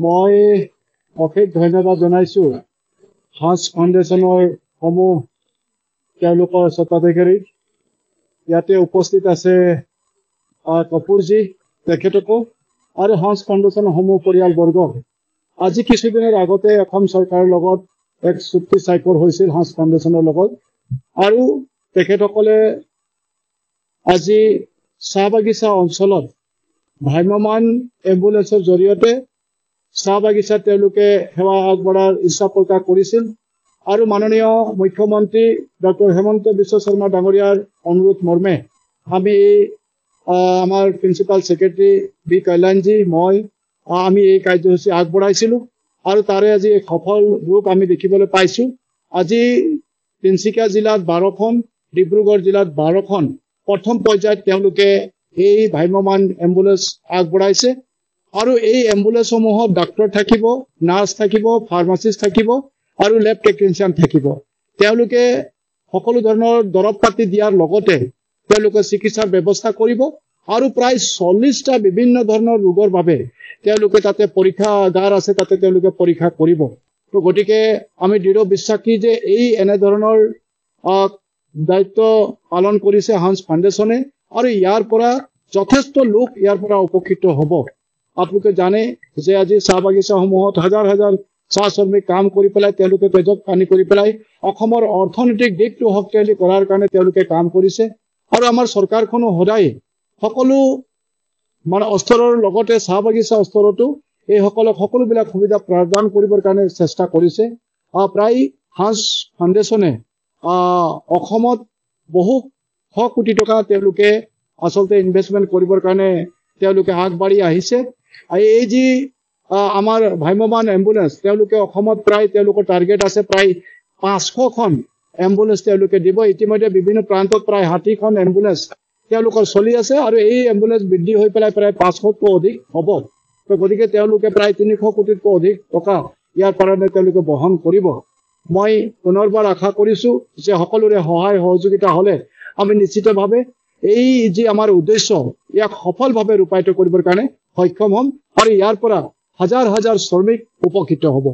মই অশেষ ধন্যবাদ জনাইছো হাঁস ফাউণ্ডেশ্যনৰ সমূহ তেওঁলোকৰ স্বত্বাধিকাৰী ইয়াতে উপস্থিত আছে কপুৰজী তেখেতকো আৰু হাঁস ফাউণ্ডেশ্যনৰ সমূহ পৰিয়ালবৰ্গ আজি কিছুদিনৰ আগতে অসম চৰকাৰৰ লগত এক চুক্তি স্বাক্ষৰ হৈছিল হাঁস ফাউণ্ডেশ্যনৰ লগত আৰু তেখেতসকলে আজি চাহ বাগিচা অঞ্চলত ভ্ৰাম্যমান এম্বুলেন্সৰ জৰিয়তে চাহ বাগিচাত তেওঁলোকে সেৱা আগবঢ়াৰ ইচ্ছা প্ৰকাশ কৰিছিল আৰু মাননীয় মুখ্যমন্ত্ৰী ডক্টৰ হেমন্ত বিশ্ব শৰ্মা ডাঙৰীয়াৰ অনুৰোধ মৰ্মে আমি আমাৰ প্ৰিন্সিপাল ছেক্ৰেটাৰী বি কল্যাণজী মই আমি এই কাৰ্যসূচী আগবঢ়াইছিলো আৰু তাৰে আজি এক সফল ৰূপ আমি দেখিবলৈ পাইছো আজি তিনিচুকীয়া জিলাত 12খন ডিব্ৰুগড় জিলাত 12খন প্ৰথম পৰ্যায়ত তেওঁলোকে এই ভ্ৰাম্যমান এম্বুলেন্স আগবঢ়াইছে আৰু এই এম্বুলেন্সসমূহত ডাক্তৰ থাকিব নাৰ্ছ থাকিব ফাৰ্মাচিষ্ট থাকিব আৰু লেব টেকনিচিয়ান থাকিব তেওঁলোকে সকলো ধৰণৰ দৰৱ পাতি দিয়াৰ লগতে তেওঁলোকে চিকিৎসাৰ ব্যৱস্থা কৰিব আৰু প্ৰায় 40টা বিভিন্ন ধৰণৰ ৰোগৰ বাবে তেওঁলোকে তাতে পৰীক্ষাগাৰ আছে তাতে তেওঁলোকে পৰীক্ষা কৰিব তো গতিকে আমি দৃঢ় বিশ্বাসী যে এই এনে ধৰণৰ দায়িত্ব পালন কৰিছে হাঁস ফাউণ্ডেশ্যনে আৰু ইয়াৰ পৰা যথেষ্ট লোক ইয়াৰ পৰা উপকৃত হ'ব আপোনালোকে জানে যে আজি চাহ বাগিচাসমূহত হাজাৰ হাজাৰ চাহ শ্ৰমিক কাম কৰি পেলাই তেওঁলোকে তেজক পানী কৰি পেলাই অসমৰ অৰ্থনৈতিক দিশটো শক্তিশালী কৰাৰ কাৰণে তেওঁলোকে কাম কৰিছে আৰু আমাৰ চৰকাৰখনো সদায় সকলো মানে স্তৰৰ লগতে চাহ বাগিচা স্তৰতো এইসকলক সকলোবিলাক সুবিধা প্ৰদান কৰিবৰ কাৰণে চেষ্টা কৰিছে প্ৰায় হাঁস ফাউণ্ডেশ্যনে অসমত বহু 100 কোটি টকা তেওঁলোকে আচলতে ইনভেষ্টমেণ্ট কৰিবৰ কাৰণে তেওঁলোকে আগবাঢ়ি আহিছে এই যি আমাৰ ভ্ৰাম্যমান এম্বুলেন্স তেওঁলোকে অসমত প্ৰায় তেওঁলোকৰ টাৰ্গেট আছে প্ৰায় 500খন এম্বুলেন্স তেওঁলোকে দিব ইতিমধ্যে বিভিন্ন প্ৰান্তত প্ৰায় 60খন এম্বুলেন্স তেওঁলোকৰ চলি আছে আৰু এই এম্বুলেন্স বৃদ্ধি হৈ পেলাই প্ৰায় 500তকৈ অধিক হ'ব তো গতিকে তেওঁলোকে প্ৰায় 300 কোটিতকৈ অধিক টকা ইয়াৰ কাৰণে তেওঁলোকে বহন কৰিব মই পুনৰবাৰ আশা কৰিছো যে সকলোৰে সহায় সহযোগিতা হলে আমি নিশ্চিতভাৱে এই যে আমাৰ উদ্দেশ্য ইয়াক সফলভাৱে ৰূপায়িত কৰিবৰ কাৰণে সক্ষম হ'ম আৰু ইয়াৰ পৰা হাজাৰ হাজাৰ শ্ৰমিক উপকৃত হ'ব